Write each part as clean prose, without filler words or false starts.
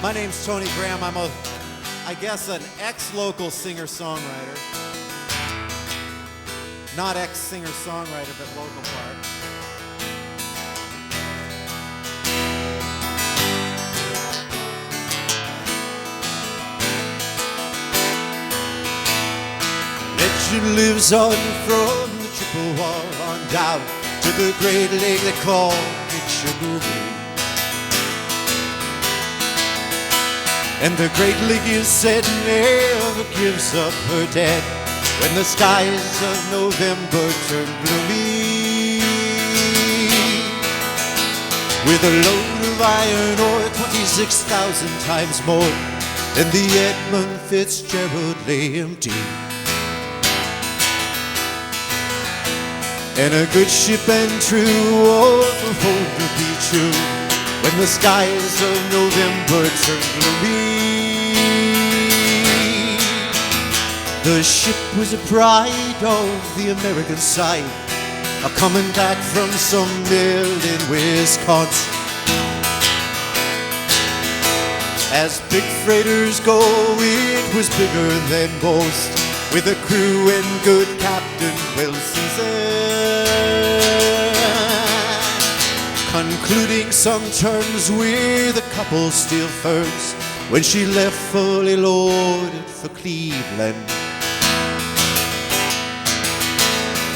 My name's Tony Graham. I'm I guess an ex-local singer-songwriter. Not ex-singer-songwriter, but local part. Legend lives on from the Chippewa on down to the great lake they call Michigookie. And the great lake is said never gives up her dead when the skies of November turn gloomy. With a load of iron ore 26,000 times more than the Edmund Fitzgerald lay empty. And a good ship and true over to be true when the skies of November turn gloomy. The ship was a pride of the American side, a coming back from some mill in Wisconsin. As big freighters go, it was bigger than most, with a crew and good captain well seasoned, concluding some terms with a couple steel firms when she left fully loaded for Cleveland.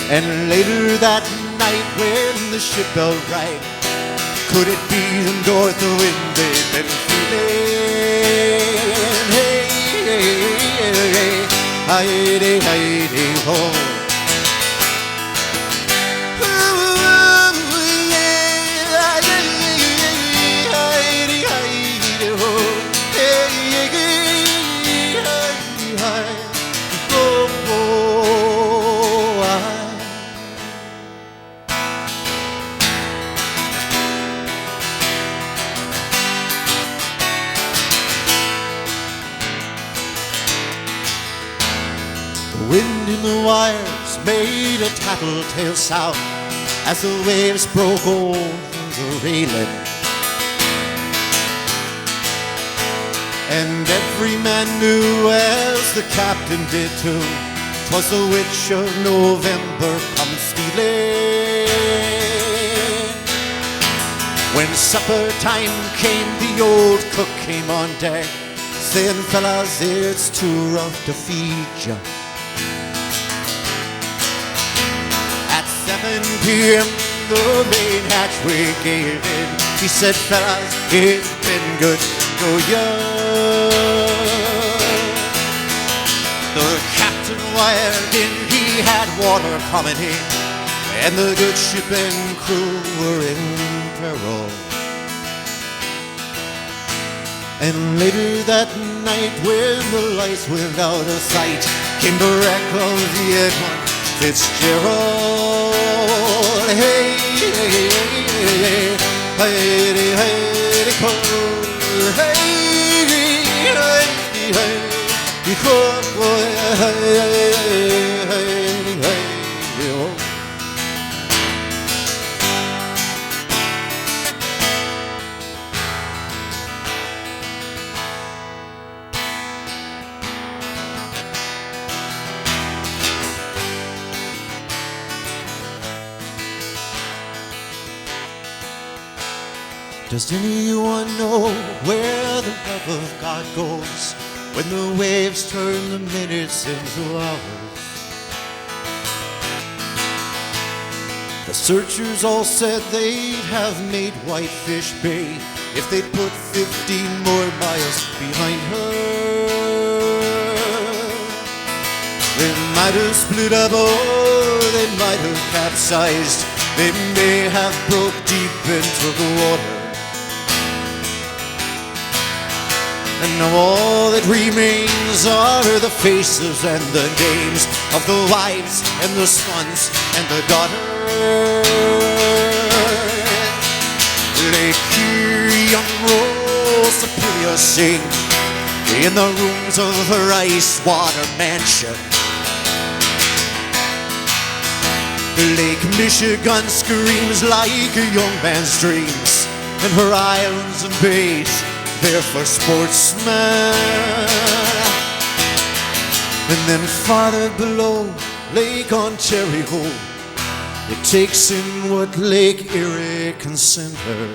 And later that night when the ship bell rang, could it be the north wind they'd been feeling? Hey, hey, hey, hey, hi-de, hi-de, ho. Wind in the wires made a tattletale sound as the waves broke over the railing. And every man knew, as the captain did too, 'twas the witch of November come stealing. When supper time came, the old cook came on deck, saying, "Fellas, it's too rough to feed ya." 7 p.m. the main hatchway gave in. He said, "Fellas, it's been good to know ya." The captain wired in, he had water coming in, and the good ship and crew were in peril. And later that night, when the lights went out of sight, came the wreck of the Edmund Fitzgerald. Hey, hey, hey, hey, hey, hey, hey, Does anyone know where the love of God goes when the waves turn the minutes into hours? The searchers all said they'd have made Whitefish Bay if they'd put 15 more miles behind her. They might have split up or they might have capsized. They may have broke deep into the water. And now all that remains are the faces and the names of the wives and the sons and the daughters. They hear young Rose Superior sing in the rooms of her ice-water mansion. Lake Michigan screams like a young man's dreams, and her islands and bays there for sportsmen. And then farther below, Lake Ontario, it takes in what Lake Erie can send her.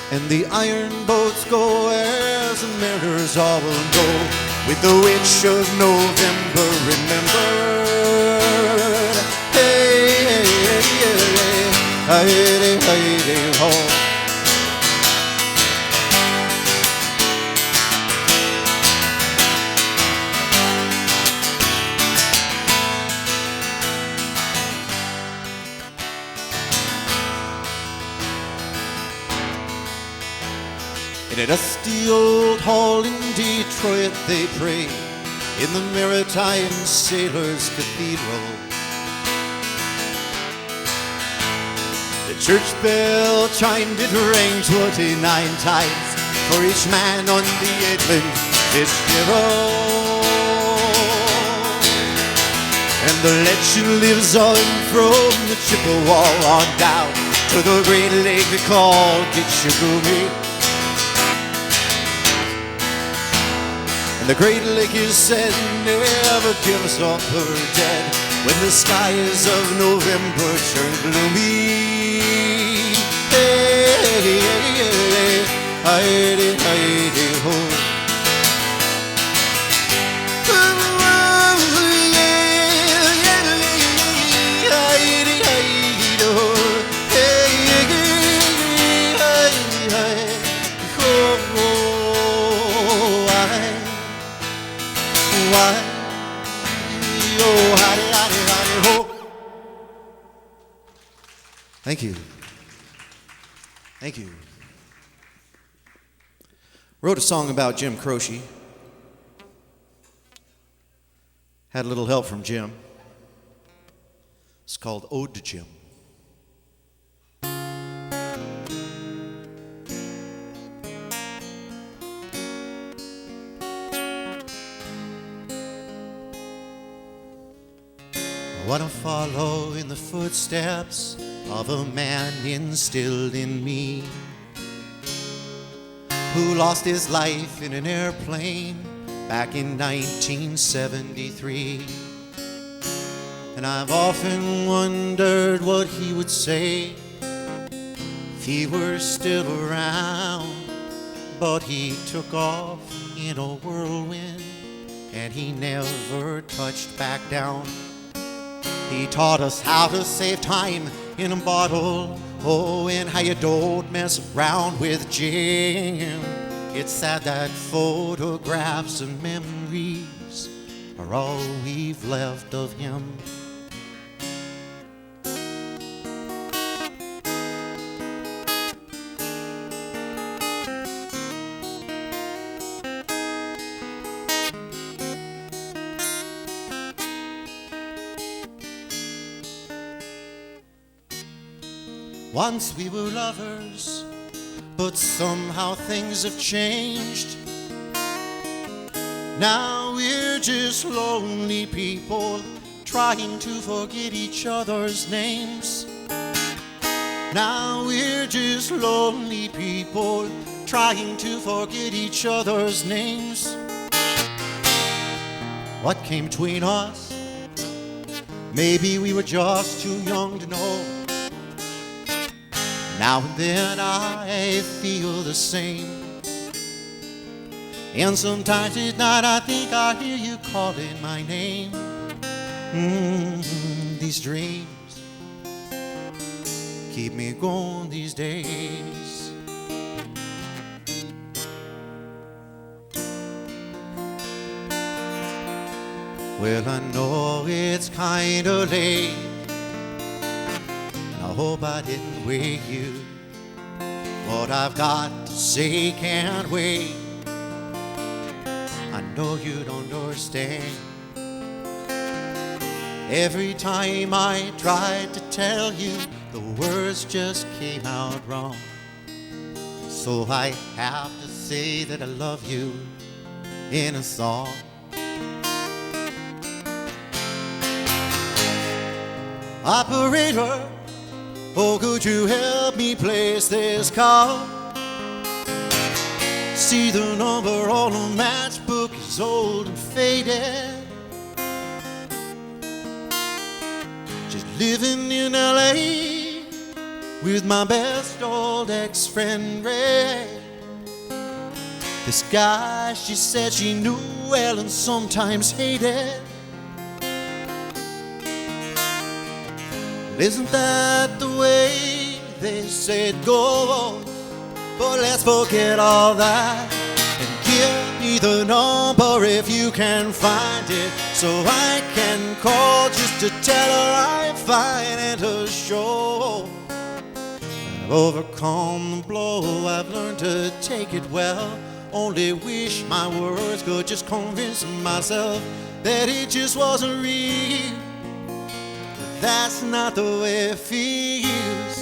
And the iron boats go as the mariners all will go, with the witch of November remembered. Hey, hey, hey, hey, hey, hey, hey, ho. In a dusty old hall in Detroit they pray, in the Maritime Sailors' Cathedral. The church bell chimed, it rang 29 times for each man on the Edmund Fitzgerald. And the legend lives on from the Chippewa on down to the great lake they call Gitchagumi. The Great Lake is said never kills off her dead when the skies of November turn gloomy. Hey, hey, hey, hey, hey, hey, hey, ho. Thank you. Thank you. Wrote a song about Jim Croce. Had a little help from Jim. It's called Ode to Jim. I want to follow in the footsteps of a man instilled in me, who lost his life in an airplane back in 1973. And I've often wondered what he would say if he were still around. But he took off in a whirlwind and he never touched back down. He taught us how to save time in a bottle, oh, and how you don't mess around with Jim. It's sad that photographs and memories are all we've left of him. Once we were lovers, but somehow things have changed. Now we're just lonely people trying to forget each other's names. Now we're just lonely people trying to forget each other's names. What came between us? Maybe we were just too young to know. Now and then I feel the same, and sometimes at night I think I hear you calling my name. These dreams keep me going these days. Well, I know it's kinda late, I hope I didn't wake you. What I've got to say can't wait. I know you don't understand. Every time I tried to tell you, the words just came out wrong. So I have to say that I love you in a song. Operator, Oh, could you help me place this call? See, the number on the matchbook is old and faded. Just living in LA with my best old ex-friend Ray. This guy she said she knew well and sometimes hated. Isn't that the way they say it goes? But let's forget all that and give me the number if you can find it, so I can call just to tell her I'm fine and to show I've overcome the blow. I've learned to take it well. Only wish my words could just convince myself that it just wasn't real. But that's not the way it feels.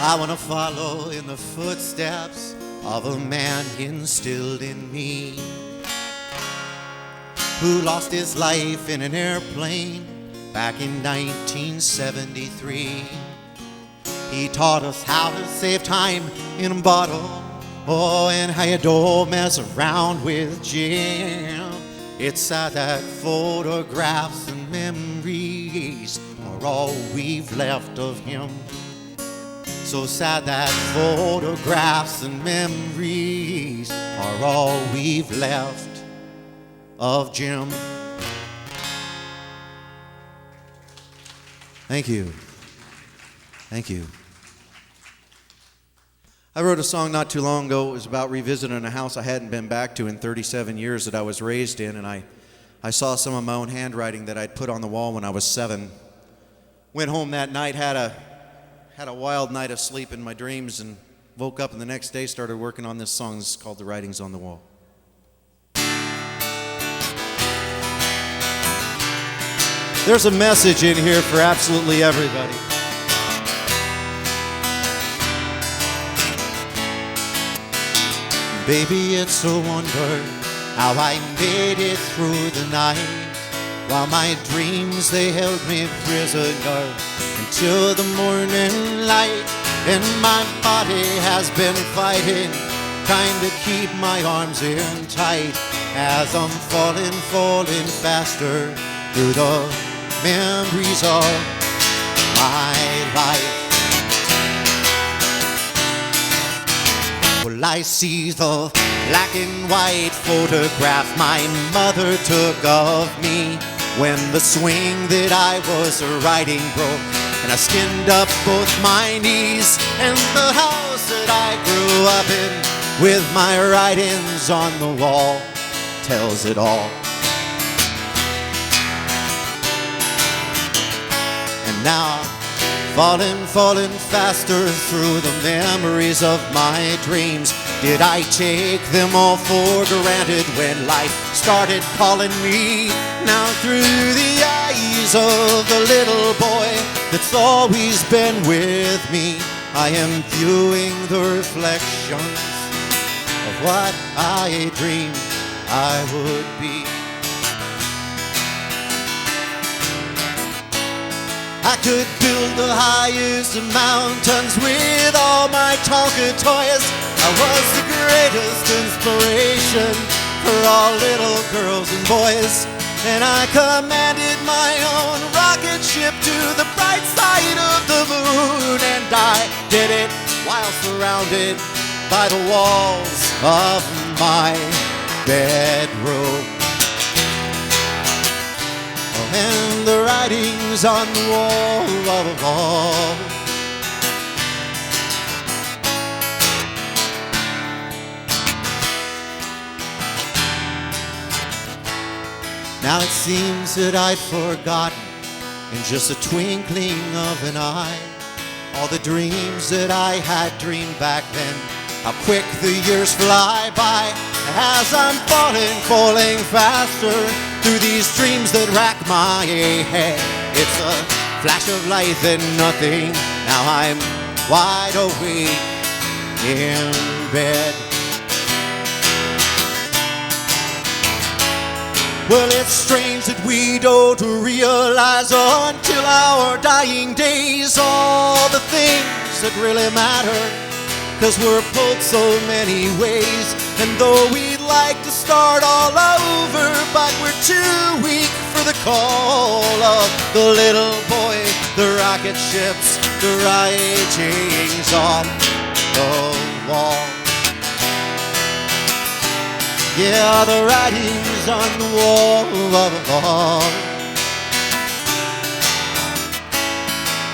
I want to follow in the footsteps of a man instilled in me, who lost his life in an airplane back in 1973. He taught us how to save time in a bottle, oh, and how you don't mess around with Jim. It's sad that photographs and memories are all we've left of him. So sad that photographs and memories are all we've left of Jim. Thank you. Thank you. I wrote a song not too long ago. It was about revisiting a house I hadn't been back to in 37 years that I was raised in, and I saw some of my own handwriting that I'd put on the wall when I was 7. Went home that night, had a wild night of sleep in my dreams, and woke up, and the next day started working on this song. This is called The Writings on the Wall. There's a message in here for absolutely everybody. Baby, it's a wonder how I made it through the night, while my dreams, they held me prisoner until the morning light. And my body has been fighting, trying to keep my arms in tight, as I'm falling faster through the memories of my life. Well, I see the black and white photograph my mother took of me when the swing that I was riding broke, and I skinned up both my knees. And the house that I grew up in, with my writings on the wall, tells it all. And now, falling faster through the memories of my dreams. Did I take them all for granted when life started calling me? Now through the eyes of the little boy that's always been with me, I am viewing the reflections of what I dreamed I would be. I could build the highest of mountains with all my Tonka toys. I was the greatest inspiration for all little girls and boys. And I commanded my own rocket ship to the bright side of the moon. And I did it while surrounded by the walls of my bedroom. And the writings on the wall. Now it seems that I'd forgotten in just a twinkling of an eye all the dreams that I had dreamed back then. How quick the years fly by as I'm falling faster through these dreams that rack my head. It's a flash of light and nothing. Now I'm wide awake in bed. Well, it's strange that we don't realize until our dying days all the things that really matter, 'cause we're pulled so many ways. And though we'd like to start all over, but we're too weak for the call of the little boy, the rocket ships, the writings on the wall. Yeah, the writings on the wall.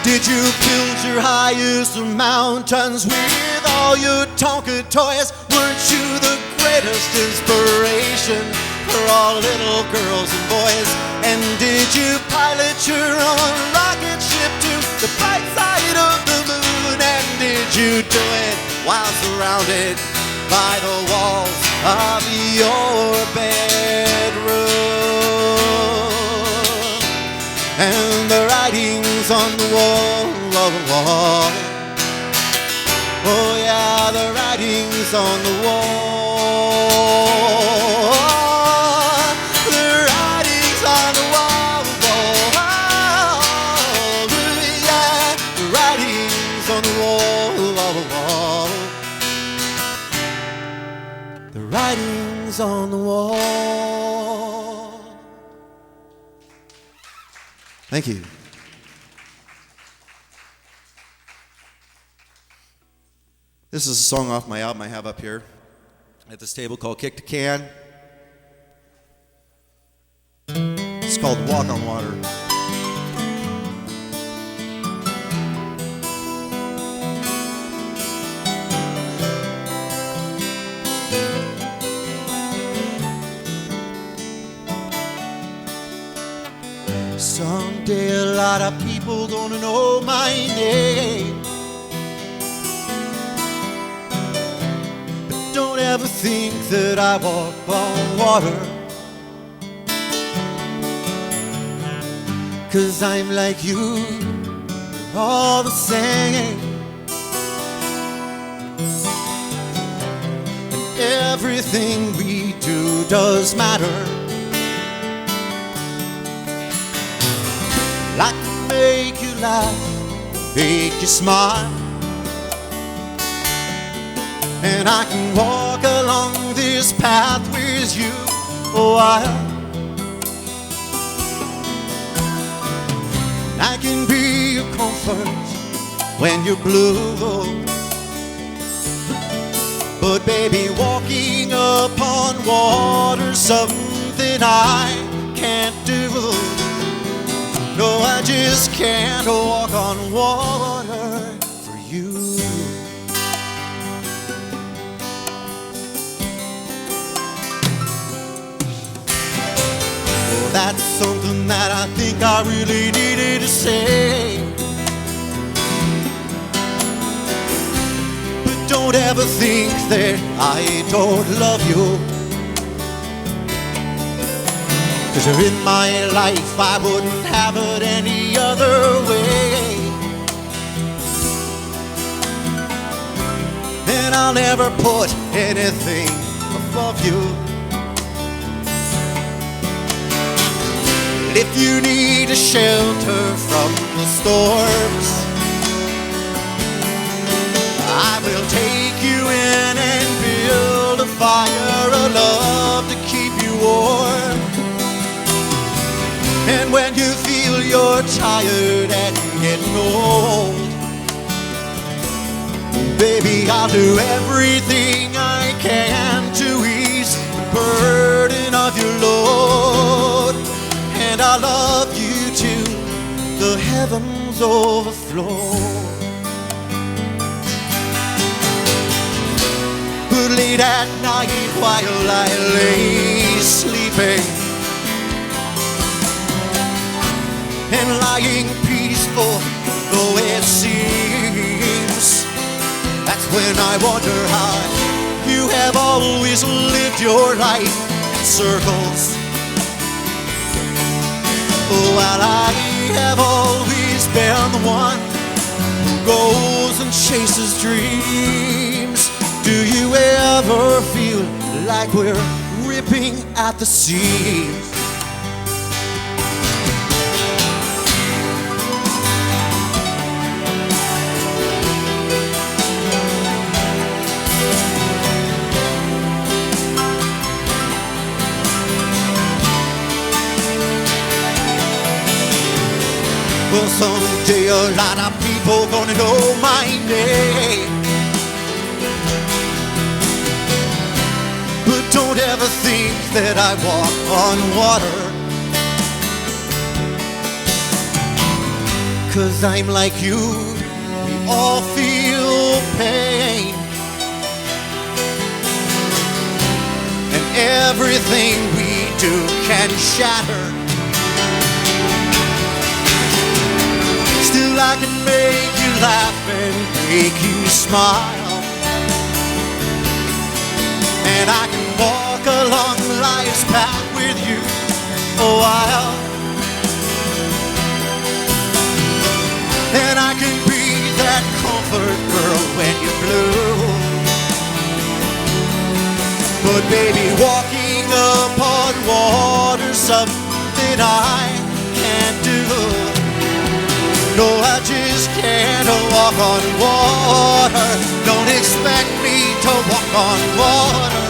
Did you build your highest mountains with all your Tonka toys? Weren't you the greatest inspiration for all little girls and boys? And did you pilot your own rocket ship to the bright side of the moon? And did you do it while surrounded by the walls of your bedroom? And the writings on the wall, oh yeah, the writings on the wall, the writings on the wall, yeah, the writings on the wall, the writings on the wall. Thank you. This is a song off my album I have up here at this table called Kick the Can. It's called Walk on Water. Someday a lot of people gonna know my name, but don't ever think that I walk on water, 'cause I'm like you, we're all the same, and everything we do does matter. I can make you laugh, make you smile, and I can walk along this path with you a while. I can be your comfort when you're blue, but baby, walking upon water's something I can't do. No, I just can't walk on water for you. Oh, that's something that I think I really needed to say. But don't ever think that I don't love you, 'cause you're in my life, I wouldn't have it any other way. And I'll never put anything above you. And if you need a shelter from the storms, I will take you in and build a fire of love to keep you warm. And when you feel you're tired and getting old, baby, I'll do everything I can to ease the burden of your load. And I love you till the heavens overflow. But late at night while I lay sleeping and lying peaceful though it seems, that's when I wonder how you have always lived your life in circles, while I have always been the one who goes and chases dreams. Do you ever feel like we're ripping at the seams? Well, someday a lot of people gonna know my name. But don't ever think that I walk on water, 'cause I'm like you, we all feel pain. And everything we do can shatter. Still I can make you laugh and make you smile. And I can walk along life's path with you a while. And I can be that comfort girl when you're blue. But baby, walking upon water's something I can't do. No, I just can't walk on water. Don't expect me to walk on water.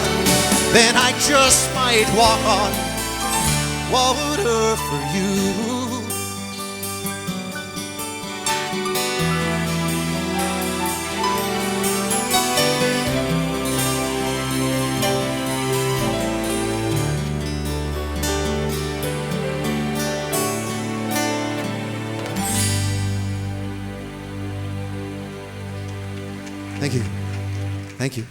Then I just might walk on water for you. Thank you. Thank you.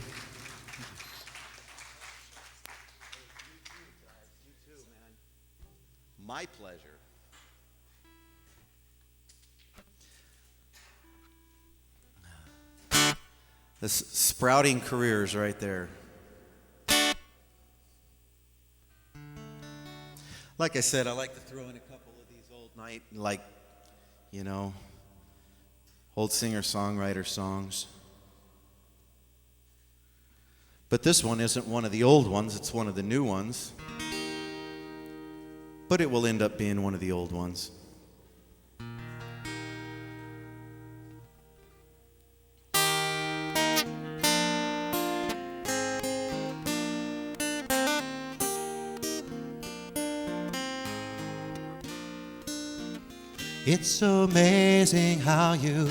My pleasure. This sprouting careers right there. Like I said, I like to throw in a couple of these old night, like, you know, old singer-songwriter songs. But this one isn't one of the old ones, it's one of the new ones. But it will end up being one of the old ones. It's amazing how you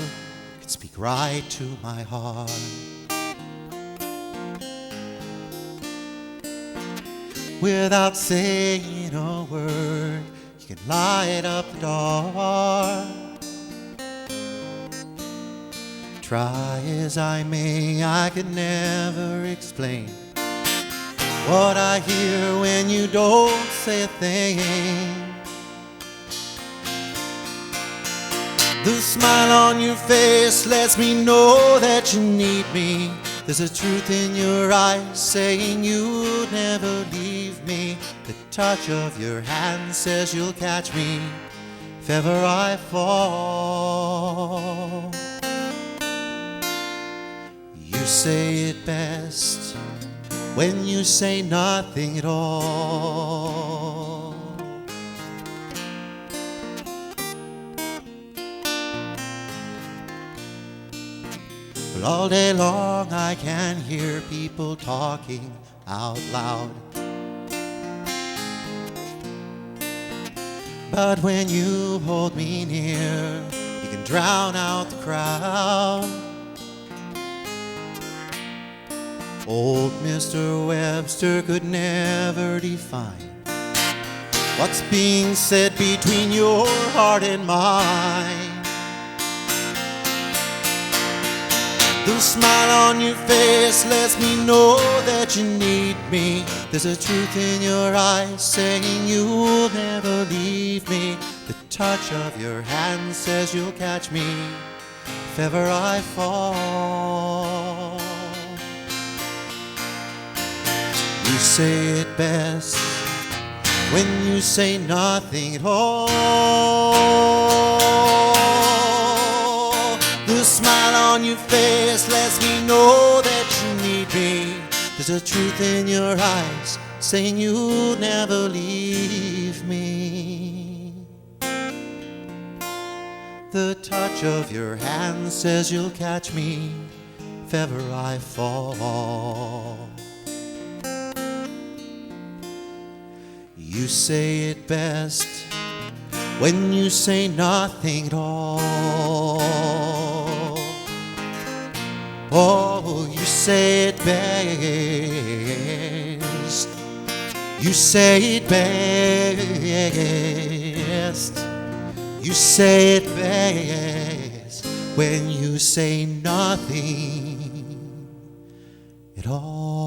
can speak right to my heart. Without saying a word, you can light up the dark. Try as I may, I could never explain what I hear when you don't say a thing. The smile on your face lets me know that you need me. There's a truth in your eyes saying you'll never leave me. The touch of your hand says you'll catch me if ever I fall. You say it best when you say nothing at all. But all day long I can hear people talking out loud. But when you hold me near, you can drown out the crowd. Old Mr. Webster could never define what's being said between your heart and mine. The smile on your face lets me know that you need me. There's a truth in your eyes saying you'll never leave me. The touch of your hand says you'll catch me if ever I fall. You say it best when you say nothing at all. The smile on your face lets me know that you need me. There's a truth in your eyes saying you'll never leave me. The touch of your hand says you'll catch me if ever I fall. You say it best when you say nothing at all. Oh, you say it best. You say it best. You say it best when you say nothing at all.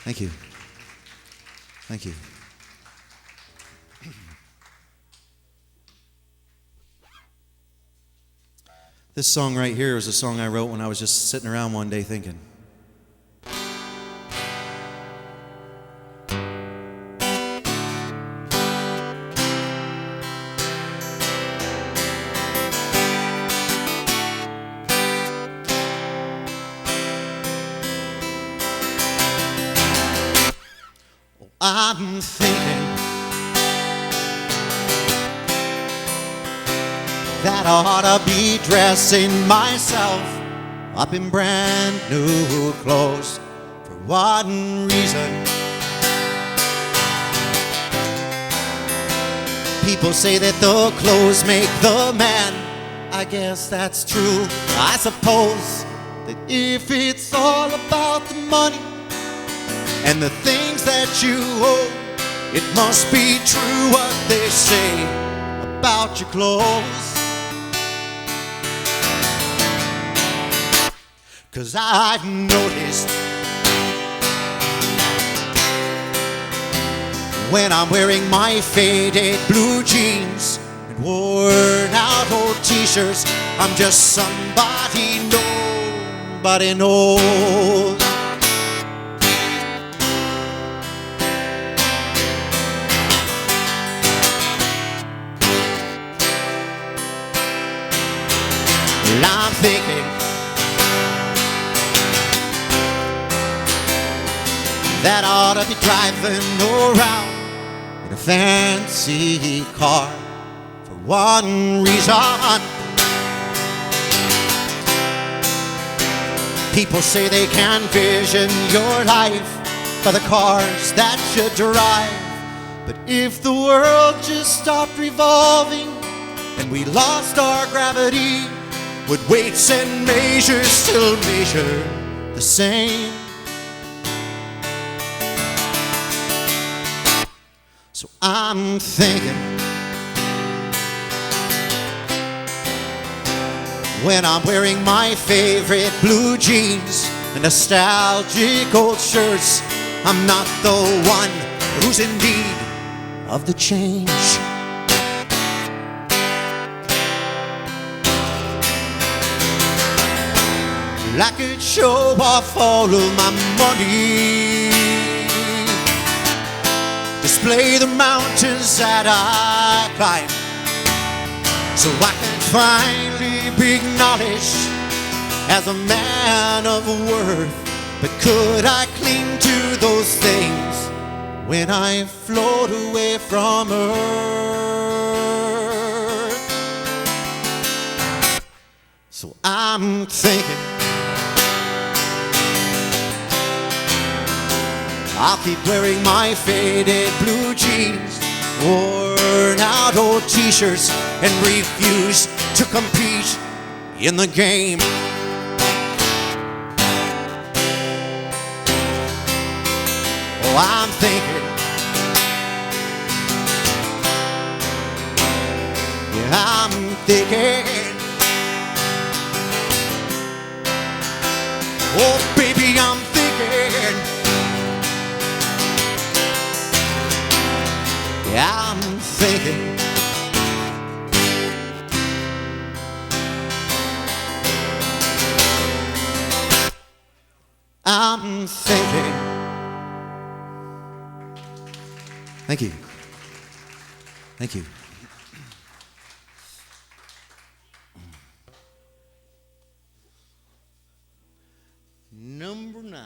Thank you. Thank you. This song right here is a song I wrote when I was just sitting around one day thinking. I'm thinking that I ought to be dressing myself up in brand new clothes for one reason. People say that the clothes make the man. I guess that's true. I suppose that if it's all about the money and the things that you owe, it must be true what they say about your clothes. 'Cause I've noticed when I'm wearing my faded blue jeans and worn out old t-shirts, I'm just somebody nobody knows. Well, I'm thinking that I ought to be driving around in a fancy car for one reason. People say they can vision your life by the cars that you drive. But if the world just stopped revolving and we lost our gravity, would weights and measures still measure the same? So I'm thinking when I'm wearing my favorite blue jeans and nostalgic old shirts, I'm not the one who's in need of the change. I could show off all of my money, display the mountains that I climb, so I can finally be acknowledged as a man of worth. But could I cling to those things when I float away from earth? So I'm thinking I'll keep wearing my faded blue jeans, worn out old t-shirts, and refuse to compete in the game. Oh, I'm thinking, yeah, I'm thinking, oh baby, I'm thinking, yeah, I'm thinking, I'm thinking. Thank you. Thank you. Number 9.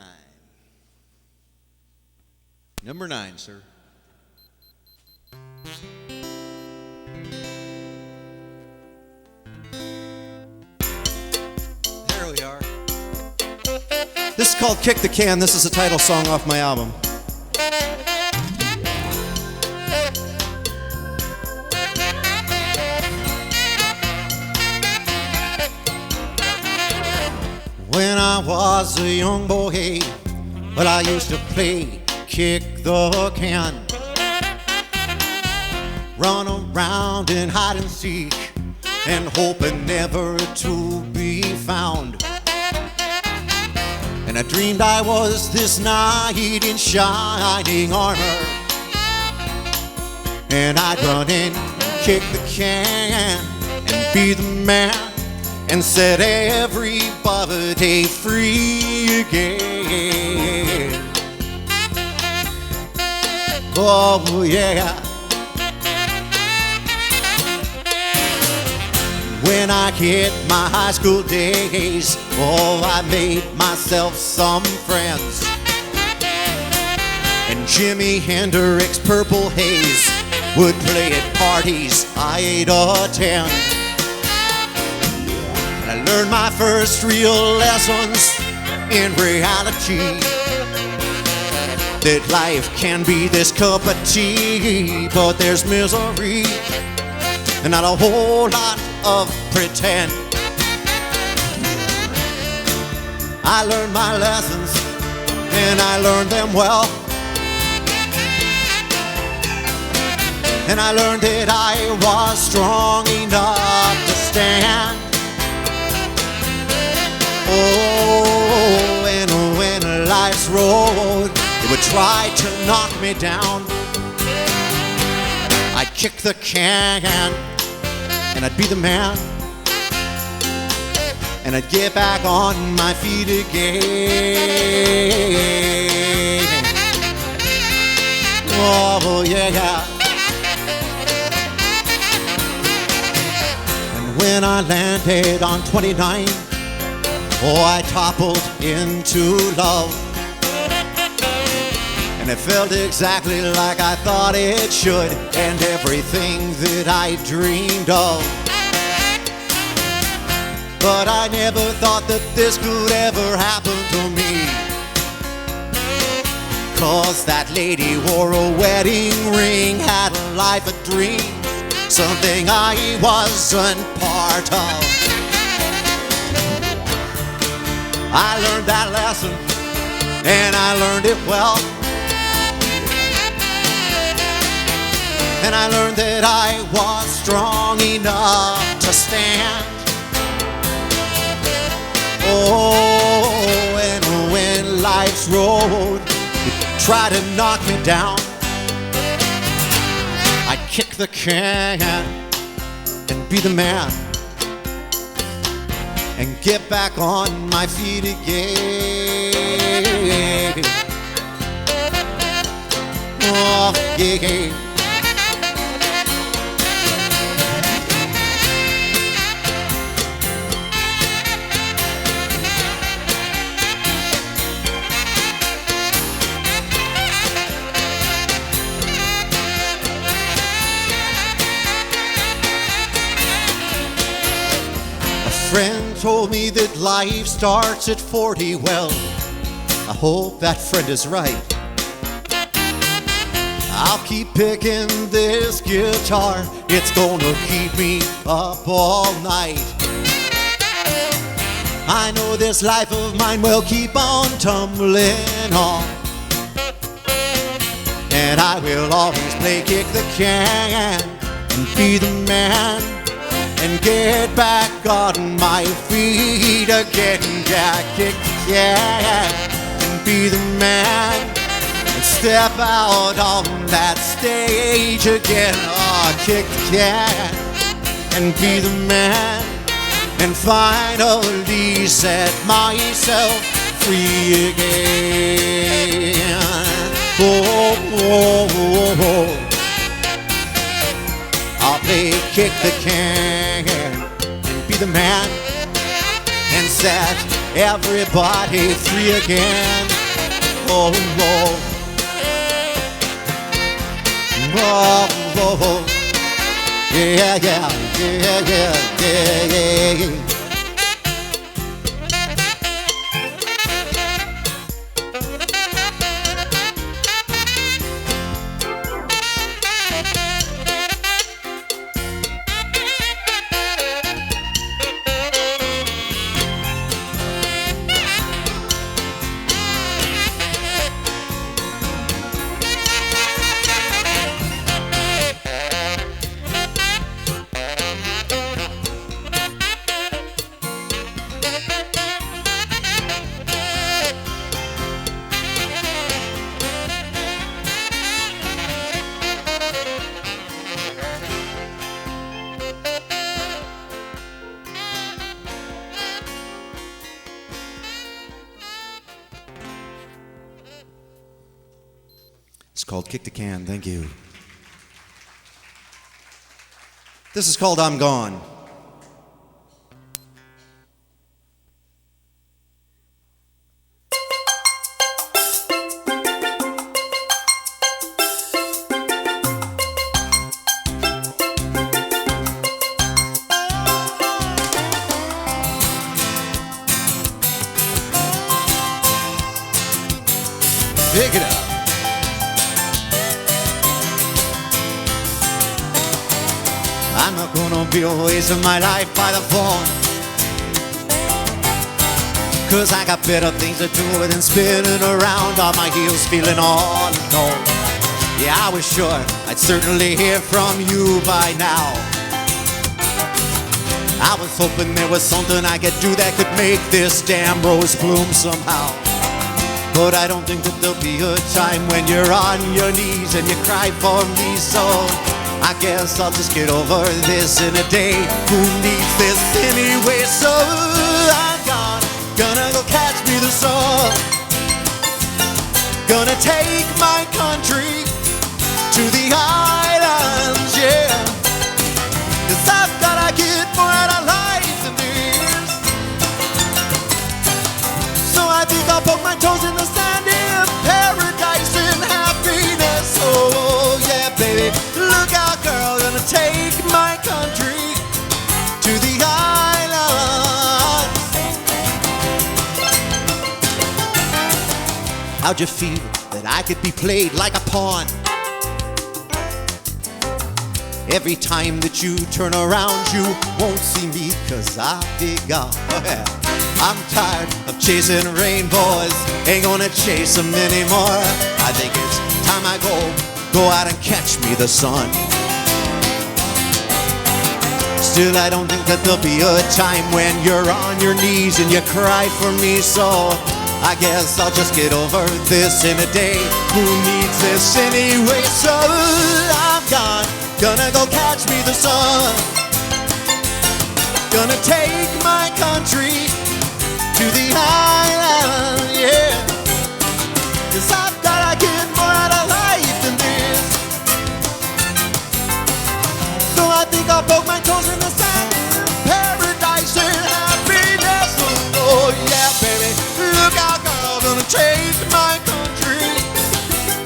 Number 9, sir. There we are. This is called Kick the Can. This is the title song off my album. When I was a young boy, well, I used to play kick the can, run around and hide and seek, and hoping never to be found. And I dreamed I was this knight in shining armor, and I'd run in, kick the can, and be the man, and set everybody free again. Oh yeah. When I hit my high school days, oh, I made myself some friends. And Jimi Hendrix, Purple Haze would play at parties I'd attend. And I learned my first real lessons in reality, that life can be this cup of tea, but there's misery and not a whole lot of pretend. I learned my lessons, and I learned them well. And I learned that I was strong enough to stand. Oh, and when life's road it would try to knock me down, I'd kick the can, and I'd be the man, and I'd get back on my feet again. Oh yeah. And when I landed on 29, oh, I toppled into love, and it felt exactly like I thought it should, and everything that I dreamed of. But I never thought that this could ever happen to me, 'cause that lady wore a wedding ring, had a life of dreams, something I wasn't part of. I learned that lesson, and I learned it well. And I learned that I was strong enough to stand. Oh, and when life's road tried to knock me down, I'd kick the can and be the man, and get back on my feet again. Oh, yeah. Friend told me that life starts at 40. Well, I hope that friend is right. I'll keep picking this guitar, it's gonna keep me up all night. I know this life of mine will keep on tumbling on, and I will always play kick the can and be the man, and get back on my feet again. Yeah, kick the can and be the man, and step out on that stage again. Oh, kick the can and be the man, and finally set myself free again. Oh, oh, oh, oh. I'll play kick the can and be the man, and set everybody free again. Oh, oh, oh, oh, oh. Yeah, yeah, yeah, yeah, yeah, yeah. It's called Kick the Can. Thank you. This is called I'm Gone. Pick it up. I'm not gonna be wasting my life by the phone, 'cause I got better things to do than spinning around on my heels feeling all alone. Yeah, I was sure I'd certainly hear from you by now. I was hoping there was something I could do that could make this damn rose bloom somehow. But I don't think that there'll be a time when you're on your knees and you cry for me, so I guess I'll just get over this in a day. Who needs this anyway? So I'm gone, gonna go catch me the sun. Gonna take my country to the islands, yeah. 'Cause I've gotta get more out of life than this. So I think I'll poke my toes in the sand in paradise and happiness. Oh yeah, baby, look out, girl, gonna take my country to the islands. How'd you feel that I could be played like a pawn? Every time that you turn around, you won't see me, 'cause I'll be gone. Oh, yeah. I'm tired of chasing rainbows, ain't gonna chase them anymore. I think it's time I go out and catch me the sun. Still, I don't think that there'll be a time when you're on your knees and you cry for me, so I guess I'll just get over this in a day. Who needs this anyway? So I'm gone, gonna go catch me the sun. Gonna take my country to the island, yeah. 'Cause I've gotta get more out of life than this. So I think I'll poke my toes in the sand, paradise and happiness. Oh yeah, baby, look out, girl, gonna take my country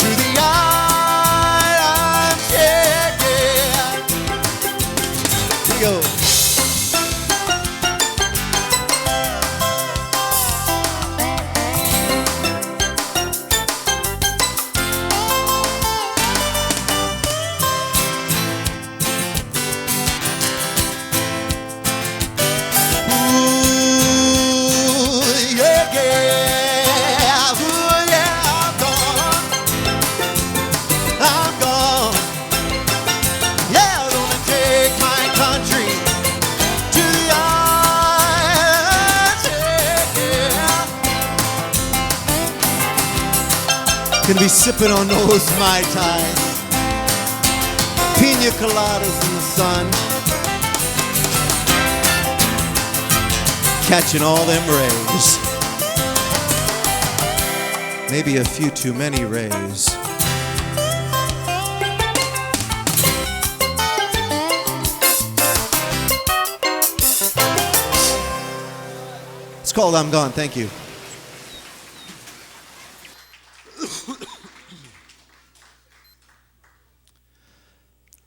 to the island, yeah, yeah. Here we go. Can be sipping on those Mai Tais, pina coladas in the sun, catching all them rays. Maybe a few too many rays. It's called I'm Gone. Thank you.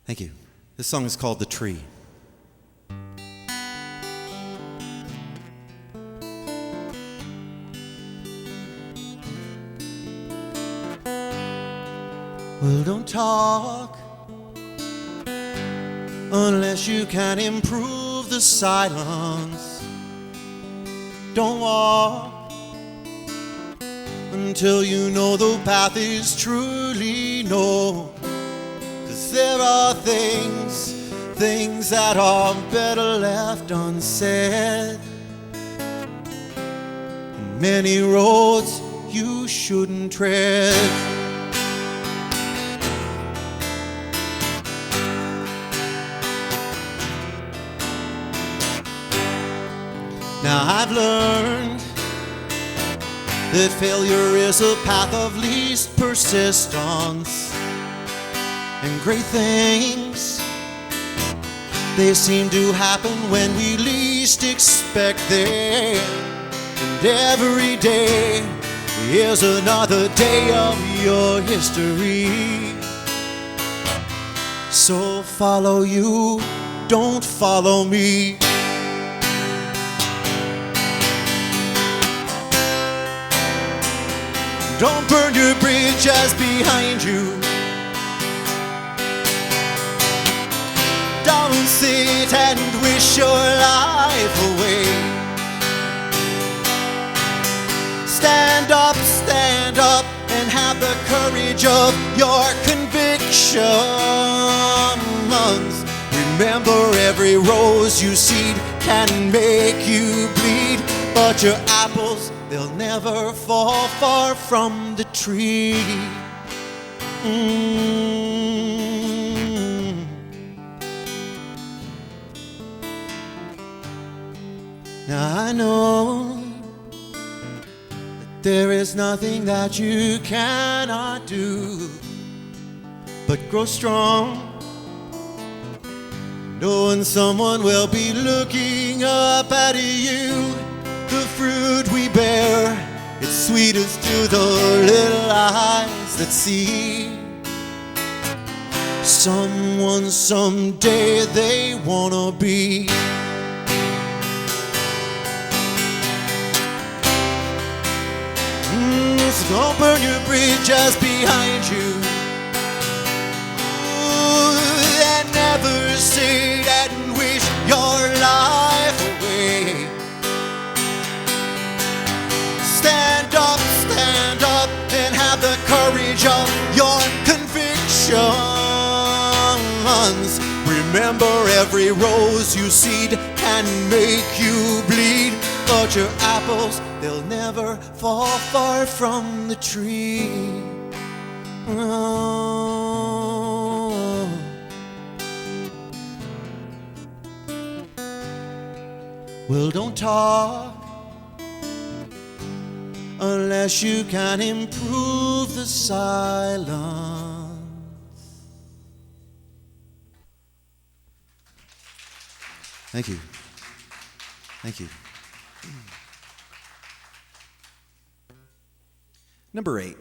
Thank you. This song is called The Tree. Well, don't talk unless you can improve the silence. Don't walk until you know the path is truly known. There are things that are better left unsaid, and many roads you shouldn't tread. Now I've learned that failure is a path of least persistence, and great things, they seem to happen when we least expect them. And every day is another day of your history. So follow you, don't follow me. Don't burn your bridges behind you. Don't sit and wish your life away. Stand up and have the courage of your convictions. Remember, every rose you seed can make you bleed, but your apples, they'll never fall far from the tree. Now I know that there is nothing that you cannot do but grow strong, knowing someone will be looking up at you. The fruit we bear, it's sweetest to the little eyes that see. Someone someday they wanna be. So don't burn your bridges behind you. And never sit and wish your life away. Stand up and have the courage of your convictions. Remember, every rose you seed can make you bleed, but your apples, they'll never fall far from the tree. Oh. Well, don't talk unless you can improve the silence. Thank you. Thank you. Number 8.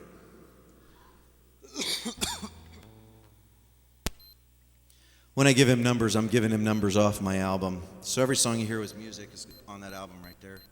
When I give him numbers, I'm giving him numbers off my album. So every song you hear with music is on that album right there.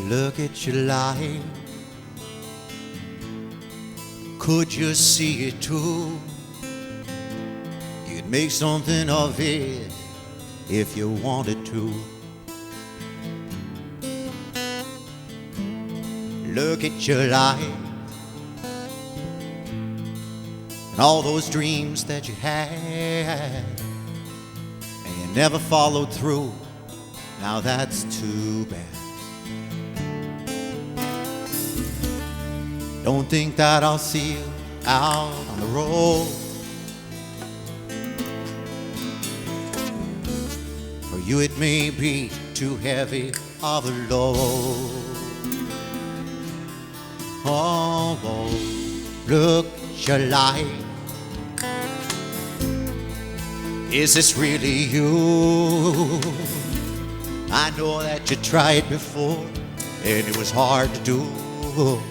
Look at your life. Could you see it too? You'd make something of it if you wanted to. Look at your life and all those dreams that you had, and you never followed through. Now that's too bad. Don't think that I'll see you out on the road. For you it may be too heavy of a load. Oh, look at your life. Is this really you? I know that you tried before and it was hard to do.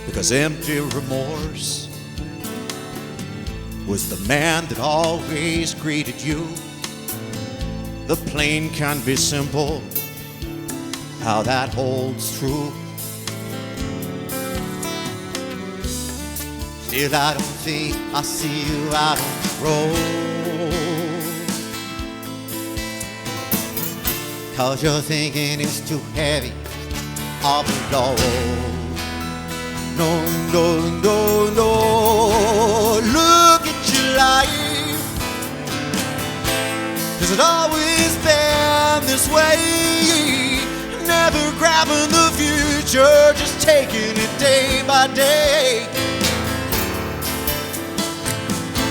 Because empty remorse was the man that always greeted you. The plain can be simple, how that holds true. Still I don't think I see you out on the road, 'cause you're thinking it's too heavy all alone. No, no, no, no. Look at your life, 'cause it's always been this way. Never grabbing the future, just taking it day by day.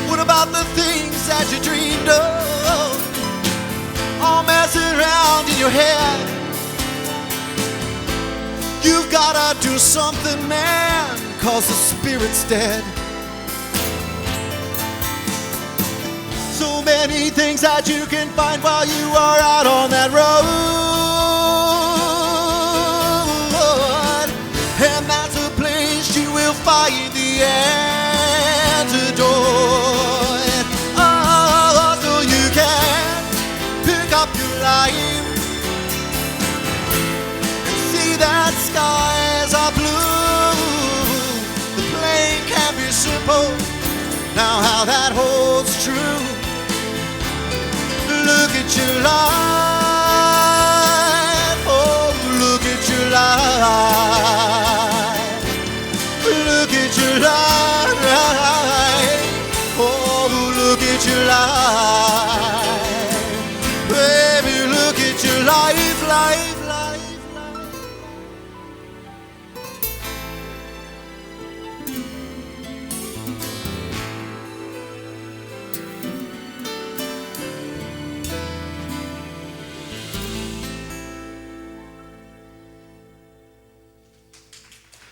What about the things that you dreamed of, all messing around in your head? You've gotta do something, man, 'cause the spirit's dead. So many things that you can find while you are out on that road, and that's a place you will find the antidote. Oh, so you can pick up your life and see that skies are blue. The plane can be simple, now how that holds true. Look at your life, oh, look at your life. Look at your life, oh, look at your life. Baby, look at your life, life, life, life.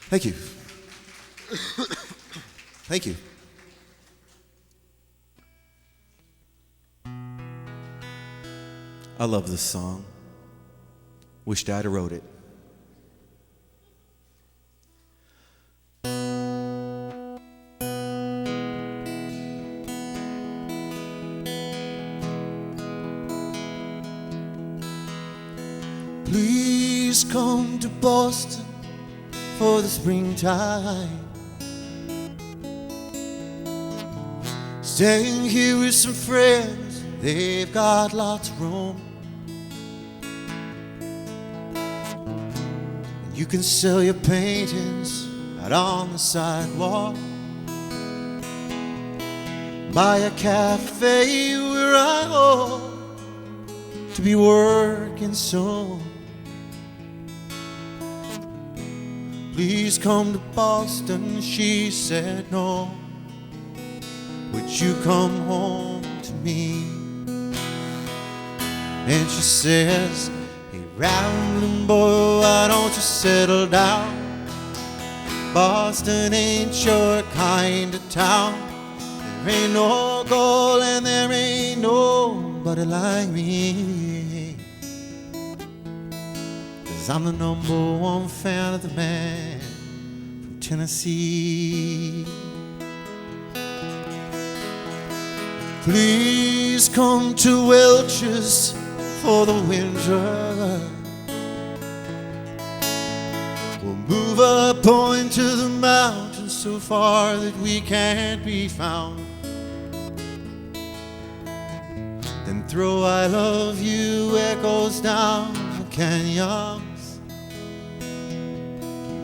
Thank you. Thank you. I love this song. Wished I'd have wrote it. Please come to Boston for the springtime. Staying here with some friends, they've got lots of room. And you can sell your paintings out on the sidewalk. Buy a cafe where I hope to be working soon. Please come to Boston, she said no. Would you come home to me? And she says, hey, rambling boy, why don't you settle down? Boston ain't your kind of town. There ain't no goal and there ain't nobody like me. 'Cause I'm the #1 fan of the man from Tennessee. Please come to Welches for the winter. We'll move up into the mountains so far that we can't be found. Then throw I love you echoes down the canyons.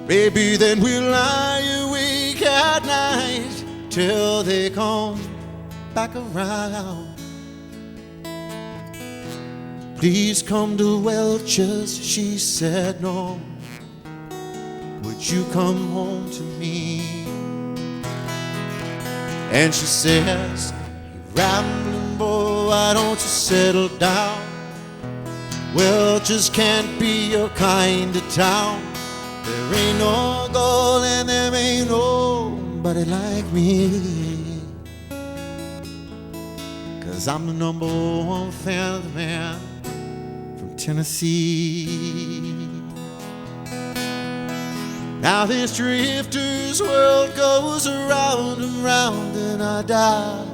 Maybe then we'll lie awake at night till they come back around. Please come to Welches, she said no. Would you come home to me? And she says, you rambling boy, why don't you settle down? Welches can't be your kind of town. There ain't no goal and there ain't nobody like me. 'Cause I'm the #1 fan of the man from Tennessee. Now this drifter's world goes around and round, and I die,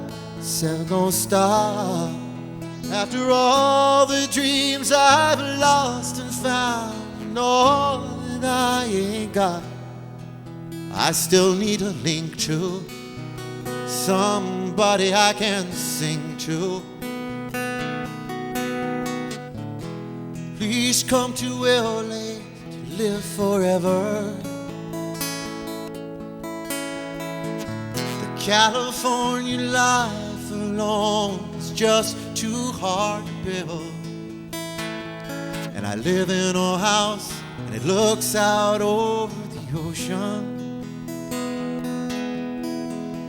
never gonna stop. After all the dreams I've lost and found, and all that I ain't got, I still need a link to somebody I can sing to. Please come to LA to live forever. The California life alone is just too hard to build. And I live in a house and it looks out over the ocean.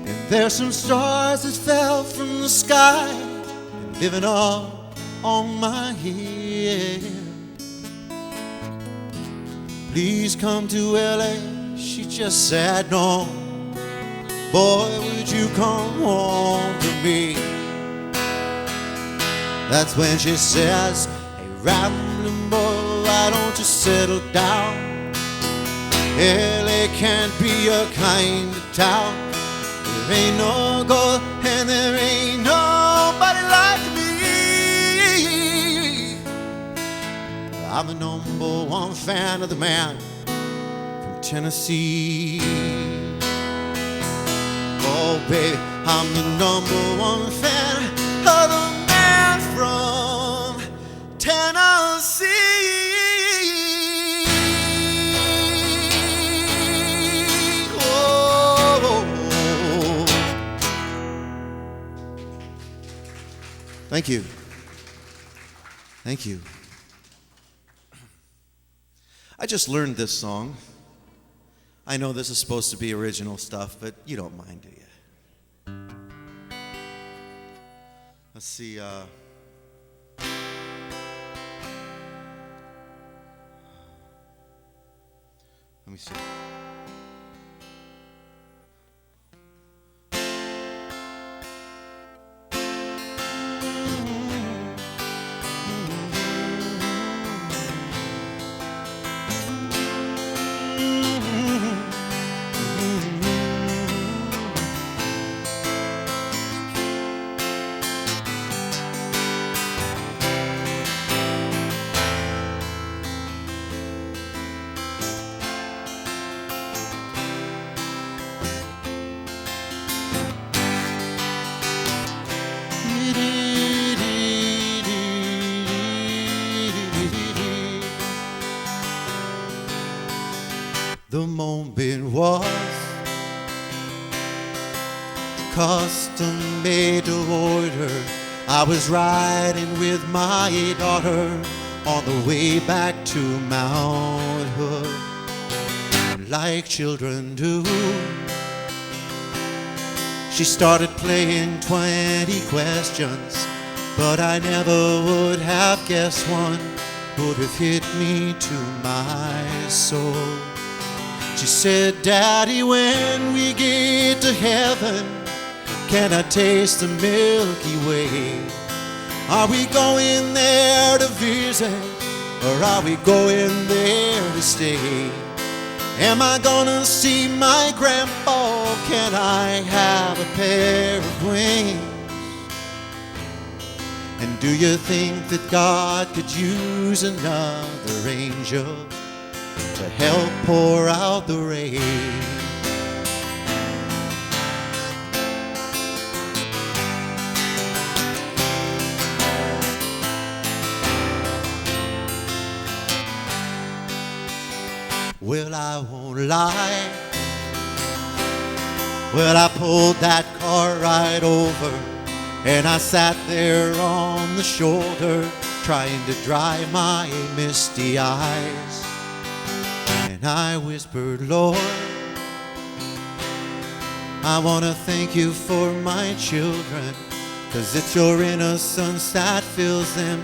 And there's some stars that fell from the sky and living up on my head. Please come to LA, she just said no. Boy, would you come home to me? That's when she says, hey, rambling boy, why don't you settle down? LA can't be your kind of town. There ain't no gold and there ain't nobody like me. I'm the #1 fan of the man from Tennessee. Oh baby, I'm the #1 fan of the man from Tennessee. Oh. Thank you. Thank you. I just learned this song. I know this is supposed to be original stuff, but you don't mind, do you? Let's see. Let me see. The moment was custom made to order. I was riding with my daughter on the way back to Mount Hood. Like children do, she started playing 20 questions, but I never would have guessed one would have hit me to my soul. She said, Daddy, when we get to heaven, can I taste the Milky Way? Are we going there to visit, or are we going there to stay? Am I gonna see my grandpa? Can I have a pair of wings? And do you think that God could use another angel to help pour out the rain? Well, I won't lie. Well, I pulled that car right over, and I sat there on the shoulder, trying to dry my misty eyes. And I whispered, Lord, I want to thank you for my children, 'cause it's your innocence that fills them.